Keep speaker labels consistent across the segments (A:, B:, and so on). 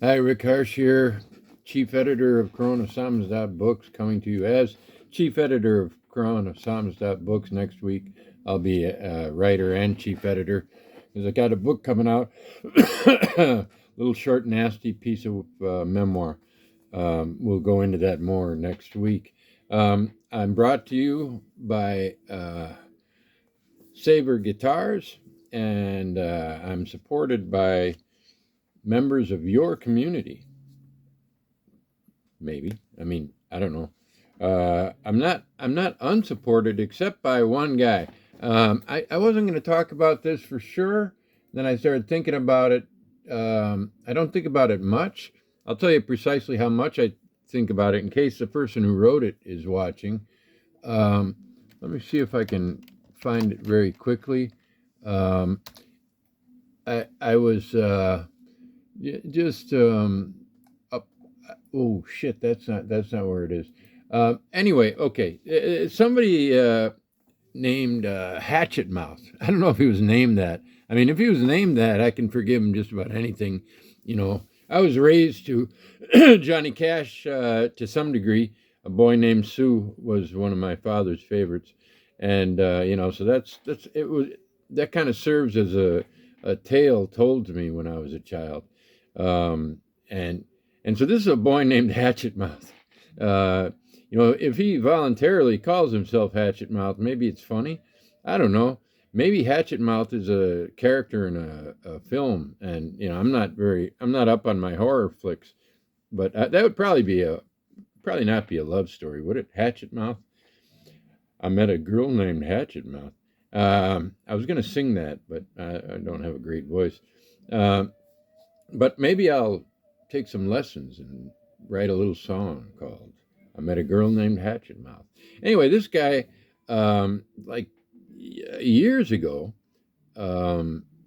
A: Hi, Rick Harsh here, Chief Editor of Books, coming to you as Chief Editor of Books. Next week, I'll be a writer and Chief Editor because I got a book coming out, a little short, nasty piece of memoir. We'll go into that more next week. I'm brought to you by Saber Guitars, and I'm supported by members of your community. Maybe. I mean, I don't know. I'm not unsupported except by one guy. I wasn't going to talk about this for sure. Then I started thinking about it. I don't think about it much. I'll tell you precisely how much I think about it in case the person who wrote it is watching. Um, Let me see if I can find it very quickly. Um, I was just up. Oh shit, that's not where it is. Anyway, okay. Somebody named Hatchet Mouth. I don't know if he was named that. I mean, if he was named that, I can forgive him just about anything. You know, I was raised to Johnny Cash to some degree. A boy named Sue was one of my father's favorites, and so that's it was that kind of serves as a tale told to me when I was a child, um, and so this is a boy named Hatchet Mouth. Uh, if he voluntarily calls himself Hatchet Mouth, maybe it's funny. I don't know. Maybe Hatchet Mouth is a character in a film, and I'm not up on my horror flicks, but that would probably not be a love story, would it? Hatchet Mouth. I met a girl named Hatchet Mouth. I was going to sing that, but I don't have a great voice. Um, but maybe I'll take some lessons and write a little song called I Met a Girl Named Hatchet Mouth. Anyway, this guy, like years ago,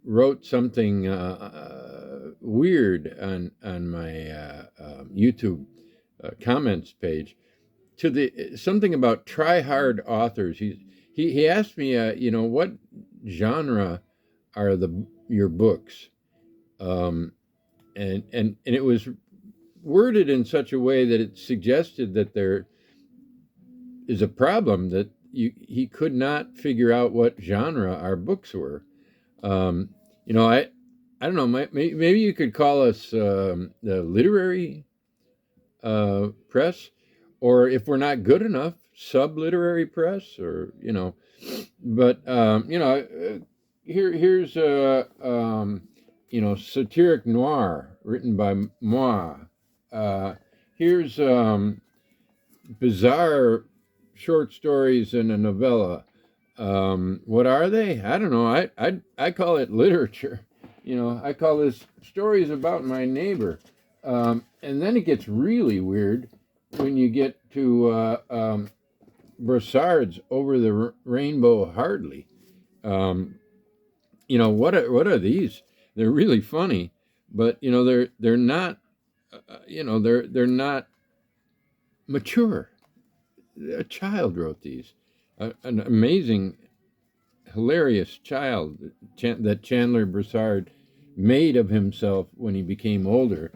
A: wrote something weird on my YouTube comments page to the something about try hard authors. He asked me, what genre are your books? Um, and it was worded in such a way that it suggested that there is a problem that he could not figure out what genre our books were. Um, I don't know. Maybe you could call us the literary press, or if we're not good enough, sub literary press, or But here's satiric noir written by moi. Here's bizarre short stories in a novella. What are they? I don't know. I call it literature. I call this stories about my neighbor. And then it gets really weird when you get to Brossard's Over the Rainbow Hardly. Um, what are these? They're really funny, but they're not. They're not mature. A child wrote these. An amazing, hilarious child that Chandler Brossard made of himself when he became older.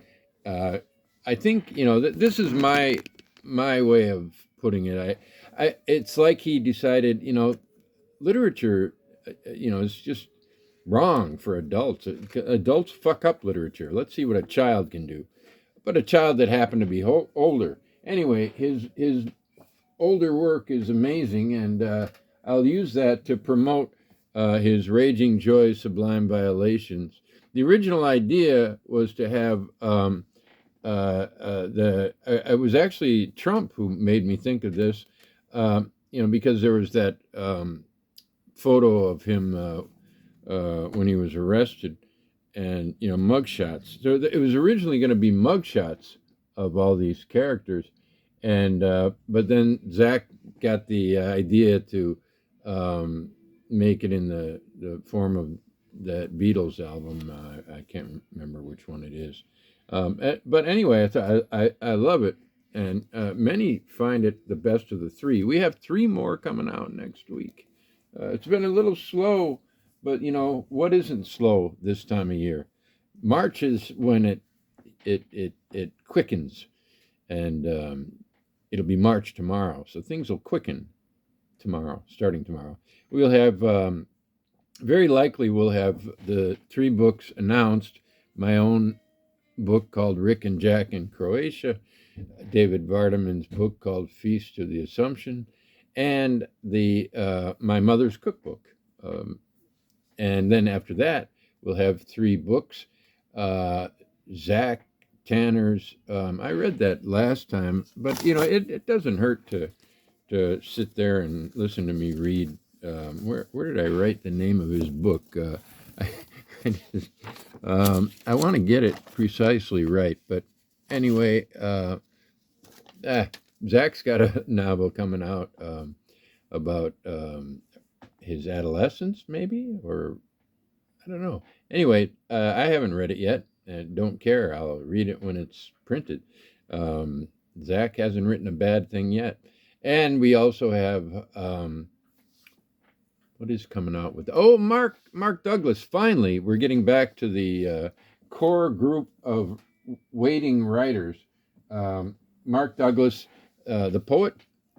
A: I think this is my way of putting it. It's like he decided, literature, is just wrong for adults. Adults fuck up literature. Let's see what a child can do. But a child that happened to be older. Anyway, his older work is amazing, and I'll use that to promote his Raging Joy, Sublime Violations. The original idea was to have it was actually Trump who made me think of this, because there was that photo of him when he was arrested, and mugshots. So it was originally going to be mugshots of all these characters, and but then Zach got the idea to make it in the form of that Beatles album. I can't remember which one it is. But anyway, I love it, and many find it the best of the three. We have three more coming out next week. It's been a little slow, but what isn't slow this time of year? March is when it quickens, and it'll be March tomorrow, so things will quicken tomorrow, starting tomorrow. We'll have very likely we'll have the 3 books announced. My own book called Rick and Jack in Croatia, David Vardaman's book called Feast of the Assumption, and the my mother's cookbook. And then after that, we'll have 3 books. Zach Tanner's. I read that last time, but it doesn't hurt to sit there and listen to me read. Where did I write the name of his book? I want to get it precisely right, but anyway, Zach's got a novel coming out about his adolescence, maybe, or I don't know. Anyway, I haven't read it yet, and don't care. I'll read it when it's printed. Zach hasn't written a bad thing yet, and we also have what is coming out with? Oh, Mark Douglas. Finally, we're getting back to the core group of waiting writers. Mark Douglas, the poet,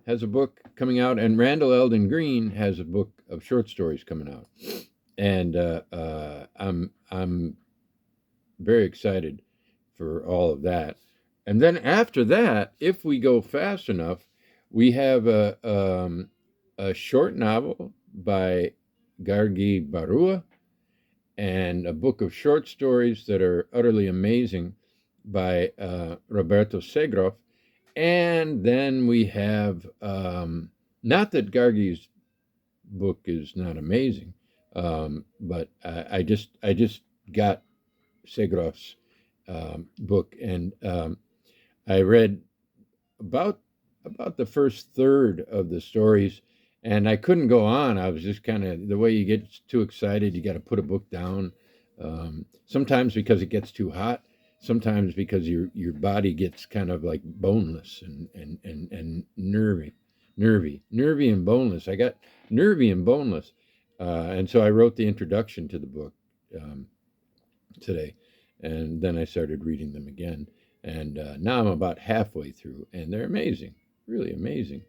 A: has a book coming out, and Randall Eldon Green has a book of short stories coming out, and I'm very excited for all of that. And then after that, if we go fast enough, we have a short novel by Gargi Barua and a book of short stories that are utterly amazing by Roberto Segroff. And then we have, not that Gargi's book is not amazing, but I just got Segroff's book, and I read about the first third of the stories, and I couldn't go on. I was just kind of, the way you get too excited, you got to put a book down. Sometimes because it gets too hot, sometimes because your body gets kind of like boneless and nervy and boneless. I got nervy and boneless, and so I wrote the introduction to the book today, and then I started reading them again, and now I'm about halfway through, and they're amazing, really amazing.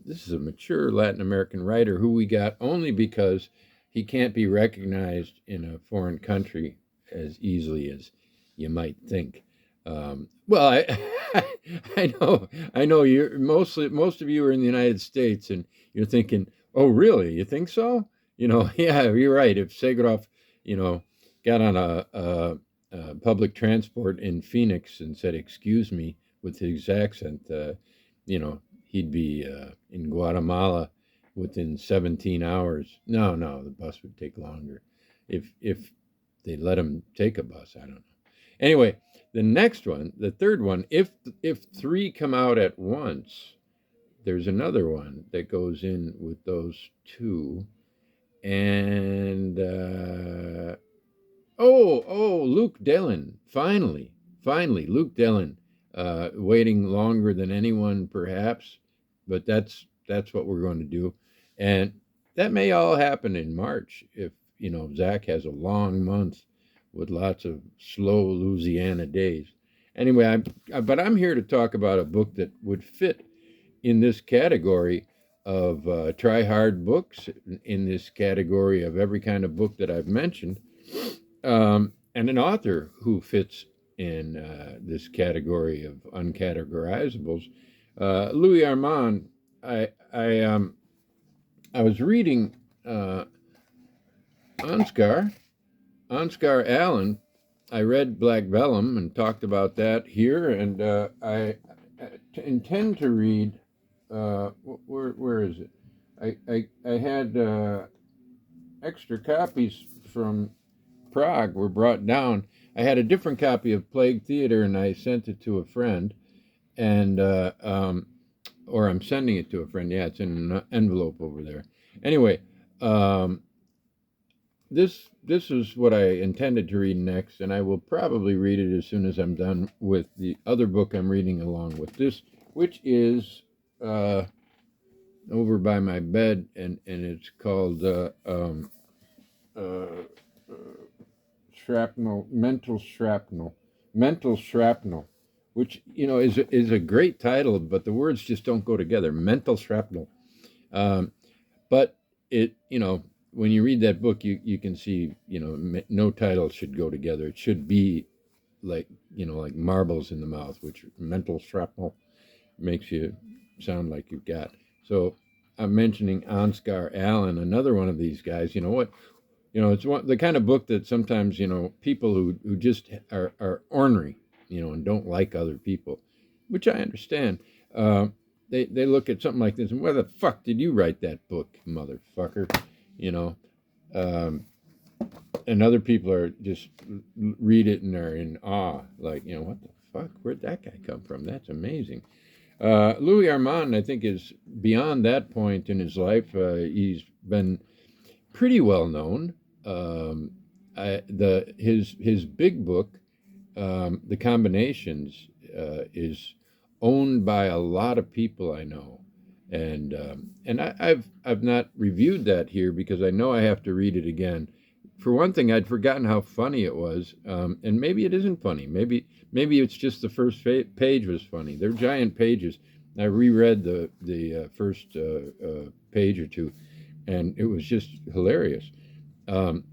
A: This is a mature Latin American writer who we got only because he can't be recognized in a foreign country as easily as you might think. Well, I know you're most of you are in the United States, and you're thinking, oh, really? You think so? Yeah, you're right. If Segroff, got on a public transport in Phoenix and said, "Excuse me," with his accent, he'd be in Guatemala within 17 hours. No, the bus would take longer. If they let him take a bus, I don't know. Anyway, the next one, the third one, if 3 come out at once, there's another one that goes in with those 2. And Luke Dillon, finally, Luke Dillon, waiting longer than anyone perhaps, but that's what we're going to do, and that may all happen in March if Zach has a long month with lots of slow Louisiana days. Anyway, but I'm here to talk about a book that would fit in this category of try hard books, in this category of every kind of book that I've mentioned, and an author who fits in this category of uncategorizables. Louis Armand. I was reading Ansgar Allen. I read Black Vellum and talked about that here, and I intend to read. Where is it? I had extra copies from Prague were brought down. I had a different copy of Plague Theater, and I sent it to a friend, and or I'm sending it to a friend. Yeah, it's in an envelope over there. Anyway, this is what I intended to read next, and I will probably read it as soon as I'm done with the other book I'm reading along with this, which is over by my bed, and it's called Shrapnel, Mental Shrapnel, Mental Shrapnel, which is a great title, but the words just don't go together. Mental Shrapnel. But it, when you read that book, you can see, no title should go together. It should be like, like marbles in the mouth, which mental shrapnel makes you sound like you've got. So I'm mentioning Ansgar Allen, another one of these guys. You know what? It's the kind of book that sometimes, people who just are ornery, and don't like other people, which I understand. They look at something like this and, where the fuck did you write that book, motherfucker? You know, um, and other people are just read it and they're in awe, like, what the fuck? Where'd that guy come from? That's amazing. Louis Armand, I think, is beyond that point in his life. He's been pretty well known. His big book, The Combinations, is owned by a lot of people I know, and I've not reviewed that here because I know I have to read it again. For one thing, I'd forgotten how funny it was, and maybe it isn't funny. Maybe it's just the first page was funny. They're giant pages. I reread the first page or two, and it was just hilarious. Um,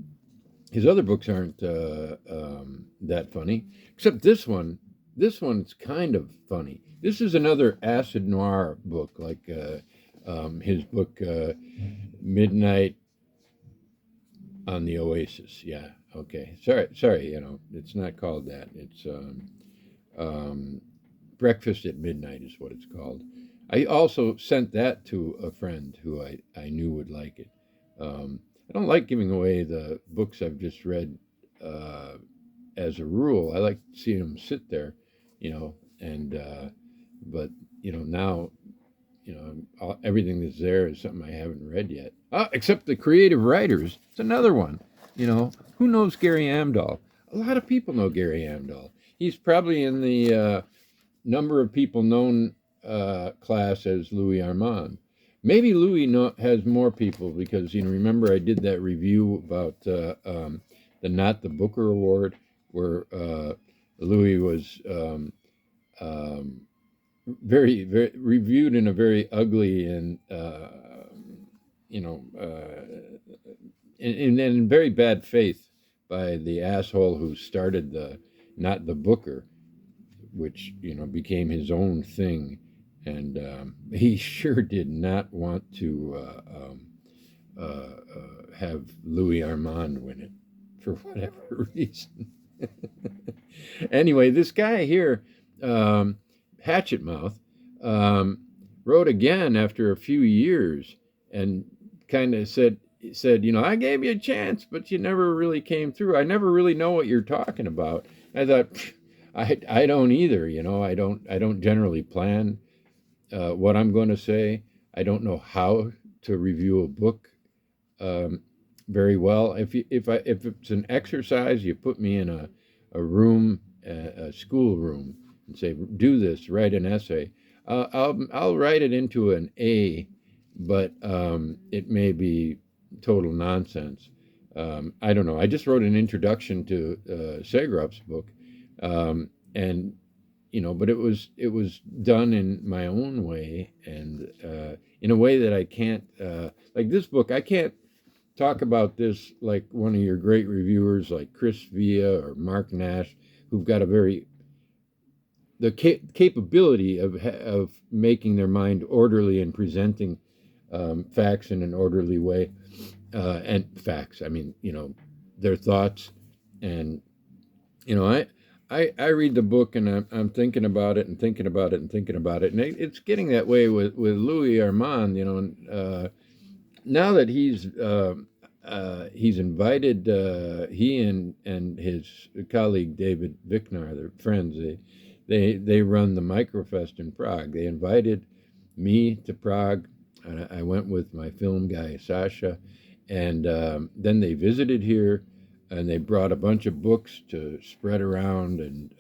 A: his other books aren't that funny, except this one. This one's kind of funny. This is another acid noir book, like his book Midnight on the Oasis. Yeah, okay. Sorry. It's not called that. It's Breakfast at Midnight is what it's called. I also sent that to a friend who I knew would like it. I don't like giving away the books I've just read as a rule. I like seeing them sit there, and but now everything that's there is something I haven't read yet. Except the creative writers. It's another one. Who knows Gary Amdahl? A lot of people know Gary Amdahl. He's probably in the number of people known class as Louis Armand. Maybe Louis has more people because remember I did that review about the Not the Booker Award where Louis was very, very reviewed in a very ugly and in very bad faith by the asshole who started the Not the Booker, which became his own thing, and he sure did not want to have Louis Armand win it for whatever reason. Anyway, this guy here, Hatchet Mouth, wrote again after a few years and kind of said, I gave you a chance, but you never really came through. I never really know what you're talking about. I thought, I don't either. I don't generally plan what I'm going to say. I don't know how to review a book very well. If it's an exercise, you put me in a room, a school room, and say, do this, write an essay. I'll write it into an A, but it may be total nonsense. I don't know. I just wrote an introduction to Segrop's book, and but it was done in my own way and in a way that I can't like this book. I can't talk about this like one of your great reviewers like Chris Villa or Mark Nash, who've got the capability of making their mind orderly and presenting facts in an orderly way, and facts. I mean, their thoughts, and I read the book and I'm thinking about it and thinking about it and thinking about it, and it's getting that way with Louis Armand. Now that he's invited, he and his colleague David Vicknar, they're friends. They run the Microfest in Prague. They invited me to Prague. I went with my film guy Sasha, and then they visited here, and they brought a bunch of books to spread around. And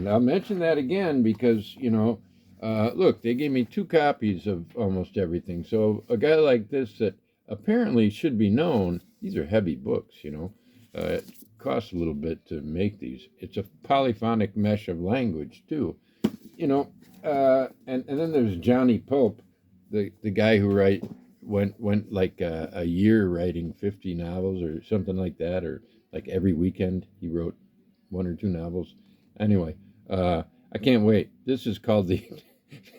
A: I'll mention that again because look, they gave me 2 copies of almost everything. So a guy like this that apparently should be known. These are heavy books, costs a little bit to make these. It's a polyphonic mesh of language too, you know. And then there's Johnny Pope, the guy who went like a year writing 50 novels or something like that, or like every weekend he wrote one or two novels. Anyway, I can't wait. This is called the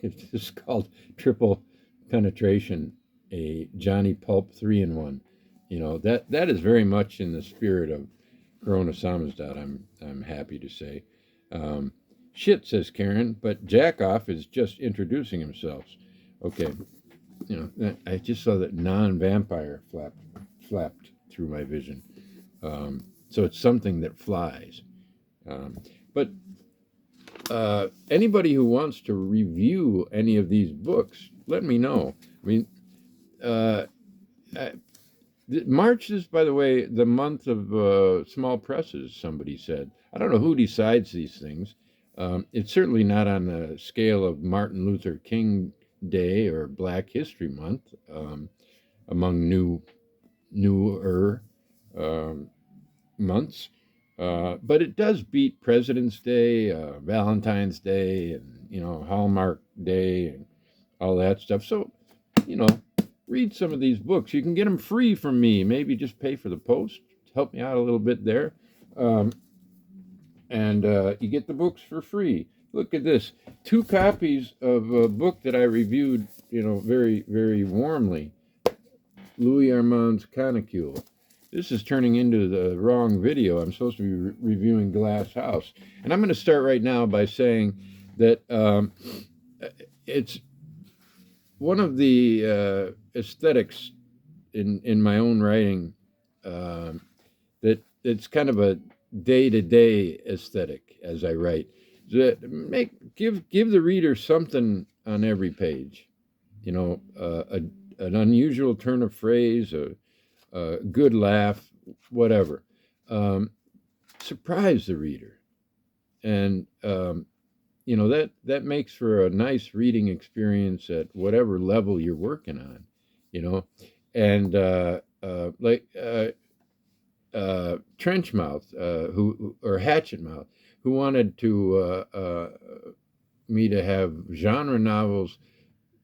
A: this is called Triple Penetration, a Johnny Pulp 3-in-1. You know, that is very much in the spirit of Corona Samizdat, I'm happy to say. Shit, says Karen, but Jackoff is just introducing himself. Okay, you know, I just saw that non-vampire flapped through my vision. So it's something that flies. But anybody who wants to review any of these books, let me know. I mean, March is, by the way, the month of small presses, somebody said. I don't know who decides these things. It's certainly not on the scale of Martin Luther King Day or Black History Month, among newer months. But it does beat President's Day, Valentine's Day, and, you know, Hallmark Day and all that stuff. So, you know, read some of these books. You can get them free from me. Maybe just pay for the post. Help me out a little bit there. And you get the books for free. Look at this. 2 copies of a book that I reviewed, you know, very, very warmly. Louis Armand's Canicule. This is turning into the wrong video. I'm supposed to be reviewing Glass House. And I'm going to start right now by saying that it's one of the aesthetics in my own writing that it's kind of a day-to-day aesthetic as I write. That give the reader something on every page. You know, an unusual turn of phrase, a good laugh, whatever. Surprise the reader. And, you know, that makes for a nice reading experience at whatever level you're working on, you know. And like Trenchmouth, or Hatchetmouth, who wanted me to have genre novels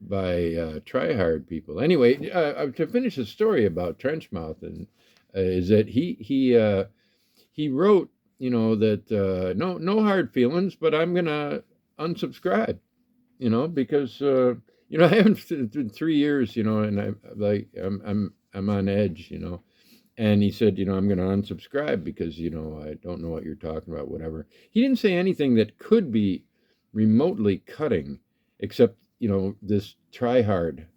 A: by try-hard people. Anyway, to finish the story about Trenchmouth, and is that he wrote, you know, that no hard feelings, but I'm gonna unsubscribe, you know, because you know, I haven't in 3 years, you know, and I'm on edge, you know. And he said, you know, I'm going to unsubscribe because, you know, I don't know what you're talking about, whatever. He didn't say anything that could be remotely cutting, except, you know, this try-hard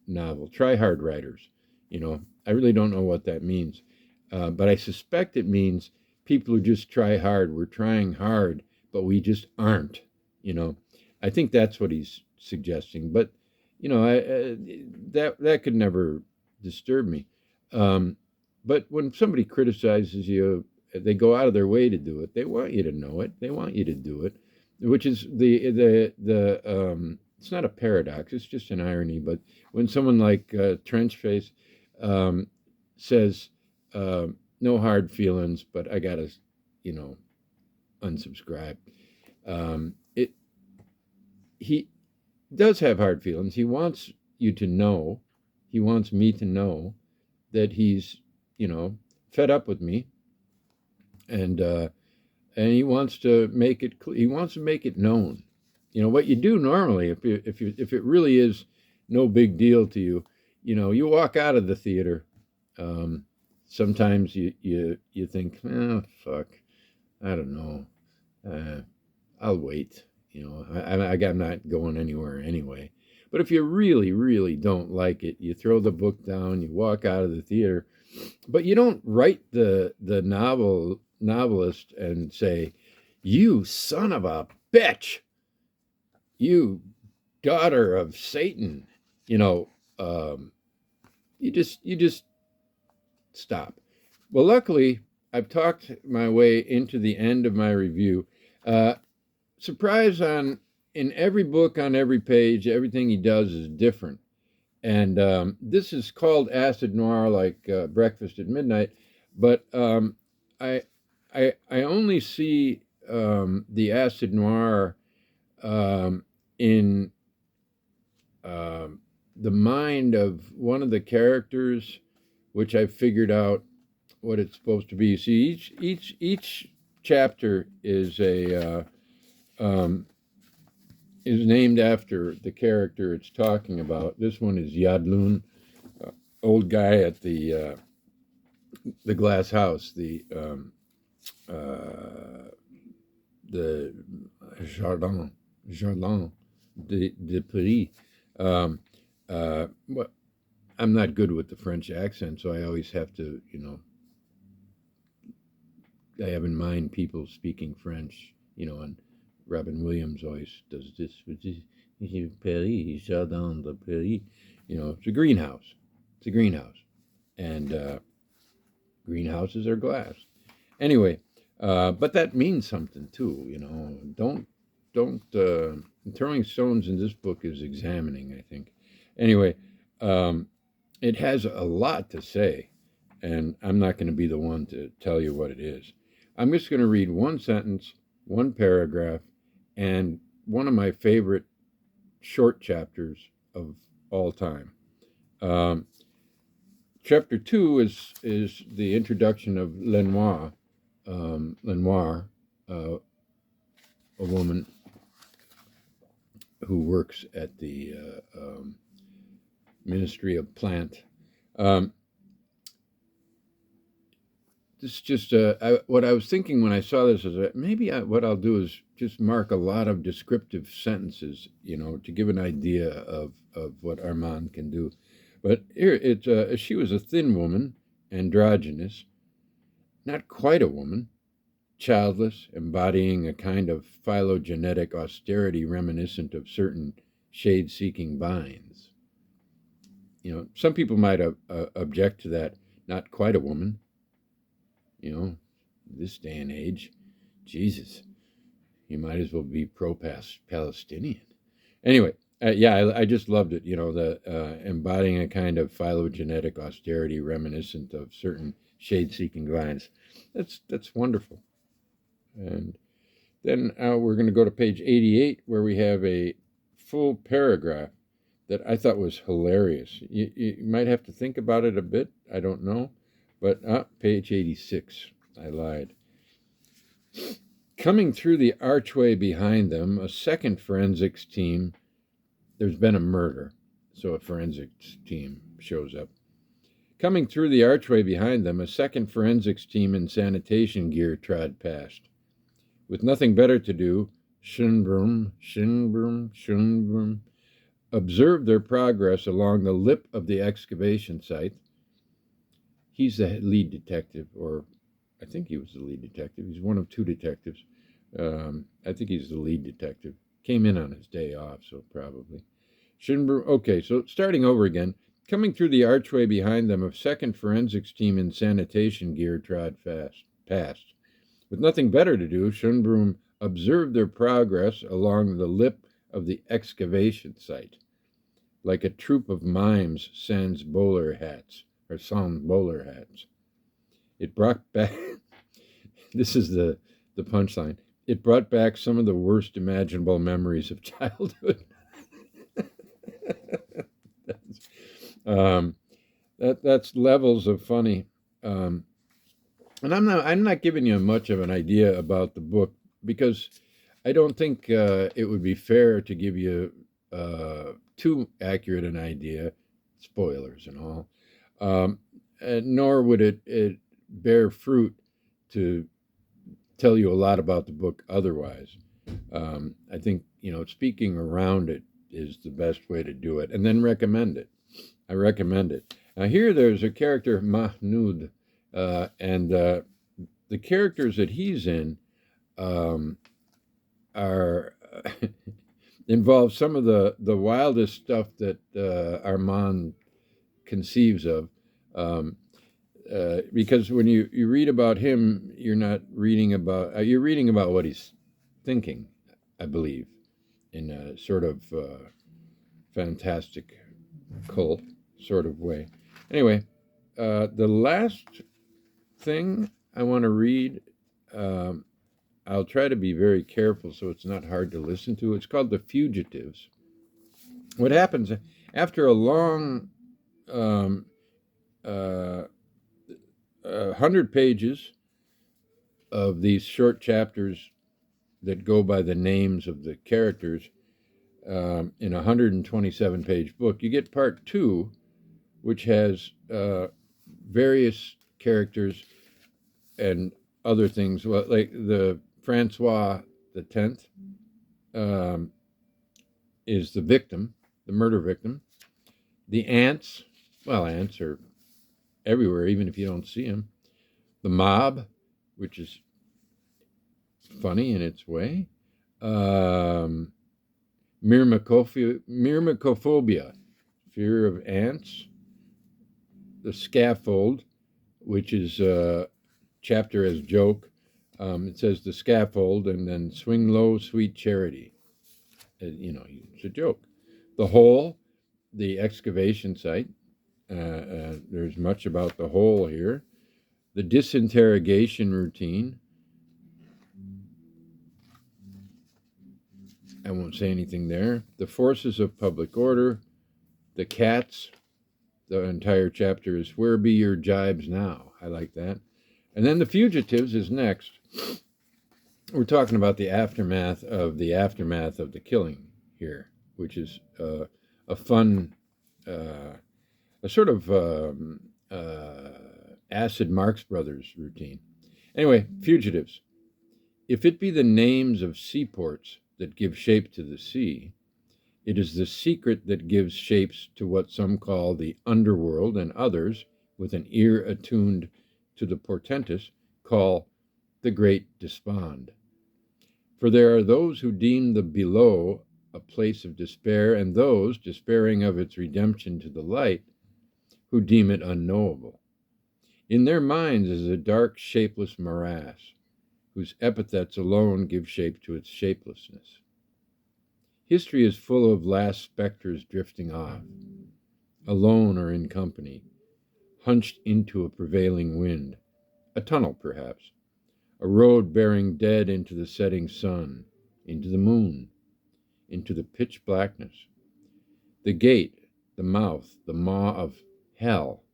A: novel, try-hard writers. You know, I really don't know what that means. But I suspect it means people who just try hard. We're trying hard, but we just aren't, you know. I think that's what he's suggesting. But, you know, that could never disturb me. But when somebody criticizes you, they go out of their way to do it. They want you to know it. They want you to do it, which is it's not a paradox. It's just an irony. But when someone like Trenchface says, no hard feelings, but I gotta, you know, unsubscribe. He does have hard feelings. He wants you to know. He wants me to know that he's, you know, fed up with me, and he wants to make it. He wants to make it known. You know what you do normally, if it really is no big deal to you, you know, you walk out of the theater. Sometimes you think, oh, fuck, I don't know, I'll wait. You know, I'm not going anywhere anyway. But if you really, really don't like it, you throw the book down, you walk out of the theater. But you don't write the novelist and say, you son of a bitch, you daughter of Satan. You know, you just stop. Well, luckily, I've talked my way into the end of my review. Surprise, in every book, on every page, everything he does is different. And this is called acid noir, like Breakfast at Midnight. But I only see the acid noir in the mind of one of the characters, which I figured out what it's supposed to be. You see, each chapter is named after the character it's talking about. This one is Yadlun, old guy at the glass house, the Jardin de Paris. Well, I'm not good with the French accent, so I always have to, I have in mind people speaking French, and Robin Williams always does this with Paris, Jardin de Paris. It's a greenhouse. It's a greenhouse. And greenhouses are glass. Anyway, but that means something too, Don't, throwing stones in this book is examining, I think. Anyway, it has a lot to say, and I'm not going to be the one to tell you what it is. I'm just going to read one sentence, one paragraph, and one of my favorite short chapters of all time. Chapter 2 is the introduction of Lenoir, a woman who works at the Ministry of Plant. This just what I was thinking when I saw this is that maybe what I'll do is just mark a lot of descriptive sentences, to give an idea of what Armand can do. But here, she was a thin woman, androgynous, not quite a woman, childless, embodying a kind of phylogenetic austerity reminiscent of certain shade-seeking vines. Some people might object to that, not quite a woman. This day and age, Jesus, you might as well be pro-Palestinian. Anyway, I just loved it. The embodying a kind of phylogenetic austerity reminiscent of certain shade-seeking vines. That's wonderful. And then we're going to go to page 88, where we have a full paragraph that I thought was hilarious. You might have to think about it a bit. I don't know. But page 86, I lied. Coming through the archway behind them, a second forensics team, there's been a murder, so a forensics team shows up. Coming through the archway behind them, a second forensics team in sanitation gear trod past. With nothing better to do, Schönbrunn observed their progress along the lip of the excavation site. He's the lead detective, or I think he was the lead detective. He's one of two detectives. I think he's the lead detective. Came in on his day off, so probably. Okay, so starting over again. Coming through the archway behind them, a second forensics team in sanitation gear trod past. With nothing better to do, Schönbrunn observed their progress along the lip of the excavation site, like a troop of mimes sans bowler hats. It brought back, this is the punchline, it brought back some of the worst imaginable memories of childhood. That's levels of funny. And I'm not giving you much of an idea about the book, because I don't think it would be fair to give you too accurate an idea, spoilers and all. Nor would it bear fruit to tell you a lot about the book otherwise. I think, speaking around it is the best way to do it, and then recommend it. I recommend it. Now here there's a character, Mahmoud, and the characters that he's in are involve some of the wildest stuff that Armand conceives of, because when you read about him, you're reading about what he's thinking, I believe, in a sort of fantastic cult sort of way. Anyway, the last thing I want to read I'll try to be very careful so it's not hard to listen to. It's called The Fugitives. What happens after a long um, 100 pages of these short chapters that go by the names of the characters in a 127-page book, you get part two, which has various characters and other things, like the Francois the 10th is the victim, the murder victim. The ants, well, ants are everywhere, even if you don't see them. The mob, which is funny in its way. Myrmecophobia, fear of ants. The scaffold, which is a chapter as joke. It says the scaffold and then swing low, sweet charity. It's a joke. The hole, the excavation site. There's much about the hole here. The disinterrogation routine. I won't say anything there. The forces of public order. The cats. The entire chapter is where be your jibes now. I like that. And then the fugitives is next. We're talking about the aftermath of the killing here, which is a fun, a sort of acid Marx Brothers routine. Anyway, fugitives. If it be the names of seaports that give shape to the sea, it is the secret that gives shapes to what some call the underworld, and others, with an ear attuned to the portentous, call the great despond. For there are those who deem the below a place of despair, and those, despairing of its redemption to the light, who deem it unknowable. In their minds is a dark, shapeless morass, whose epithets alone give shape to its shapelessness. History is full of last specters drifting off, alone or in company, hunched into a prevailing wind, a tunnel perhaps, a road bearing dead into the setting sun, into the moon, into the pitch blackness. The gate, the mouth, the maw of hell,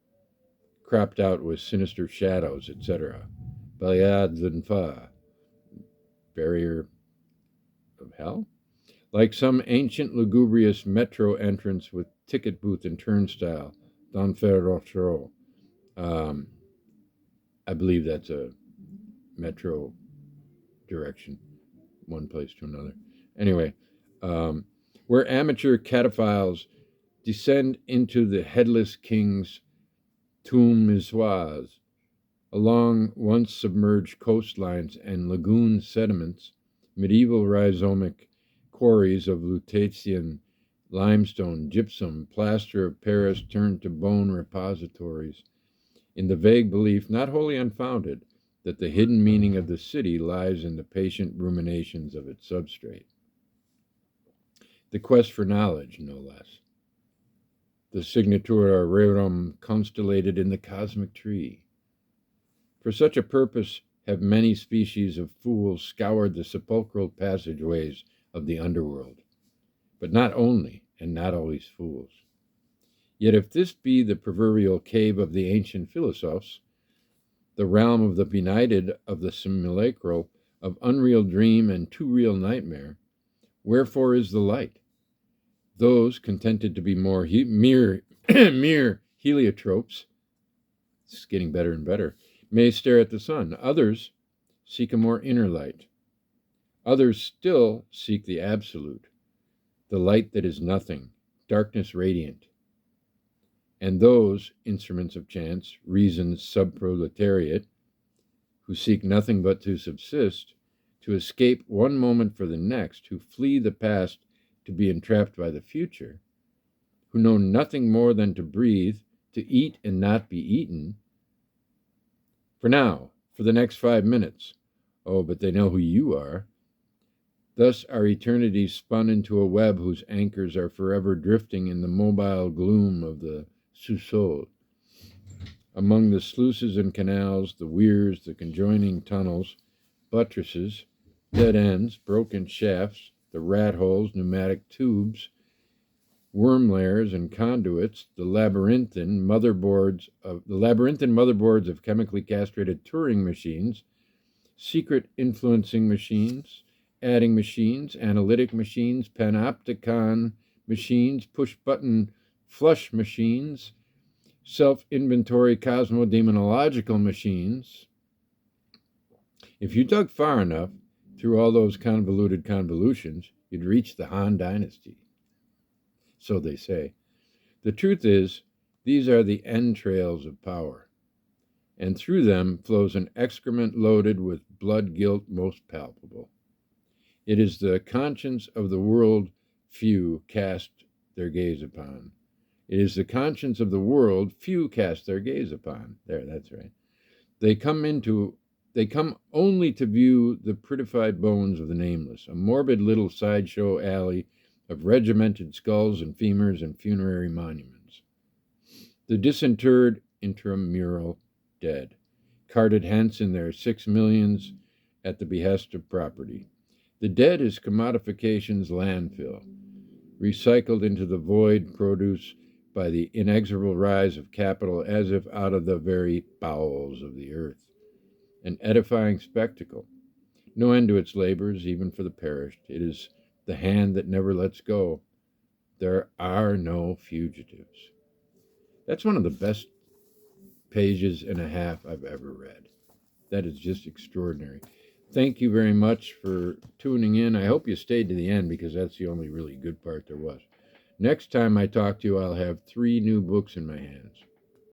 A: cropped out with sinister shadows, etc. Bayad Zinfa, barrier of hell? Like some ancient lugubrious metro entrance with ticket booth and turnstile, d'enfer rochereau. I believe that's a metro direction, one place to another. Anyway, where amateur cataphiles descend into the headless king's tomb misoise, along once submerged coastlines and lagoon sediments, medieval rhizomic quarries of Lutetian limestone, gypsum, plaster of Paris turned to bone repositories, in the vague belief, not wholly unfounded, that the hidden meaning of the city lies in the patient ruminations of its substrate. The quest for knowledge, no less. The signatura rerum constellated in the cosmic tree. For such a purpose have many species of fools scoured the sepulchral passageways of the underworld, but not only, and not always fools. Yet if this be the proverbial cave of the ancient philosophs, the realm of the benighted, of the simulacral, of unreal dream and too real nightmare, wherefore is the light? Those contented to be mere heliotropes, it's getting better and better, may stare at the sun. Others seek a more inner light. Others still seek the absolute, the light that is nothing, darkness radiant. And those instruments of chance, reason's subproletariat, who seek nothing but to subsist, to escape one moment for the next, who flee the past to be entrapped by the future, who know nothing more than to breathe, to eat and not be eaten. For now, for the next 5 minutes. Oh, but they know who you are. Thus are eternities spun into a web whose anchors are forever drifting in the mobile gloom of the sous-sol. Among the sluices and canals, the weirs, the conjoining tunnels, buttresses, dead ends, broken shafts, the rat holes, pneumatic tubes, worm layers and conduits, the labyrinthine motherboards of chemically castrated Turing machines, secret influencing machines, adding machines, analytic machines, panopticon machines, push button flush machines, self inventory cosmodemonological machines. If you dug far enough through all those convoluted convolutions, you'd reach the Han Dynasty. So they say. The truth is, these are the entrails of power, and through them flows an excrement loaded with blood guilt most palpable. It is the conscience of the world few cast their gaze upon. It is the conscience of the world few cast their gaze upon. There, that's right. They come only to view the prettified bones of the nameless, a morbid little sideshow alley of regimented skulls and femurs and funerary monuments. The disinterred intramural dead, carted hence in their 6 millions at the behest of property. The dead is commodification's landfill, recycled into the void produce by the inexorable rise of capital as if out of the very bowels of the earth. An edifying spectacle. No end to its labors, even for the perished. It is the hand that never lets go. There are no fugitives. That's one of the best pages and a half I've ever read. That is just extraordinary. Thank you very much for tuning in. I hope you stayed to the end because that's the only really good part there was. Next time I talk to you, I'll have 3 new books in my hands.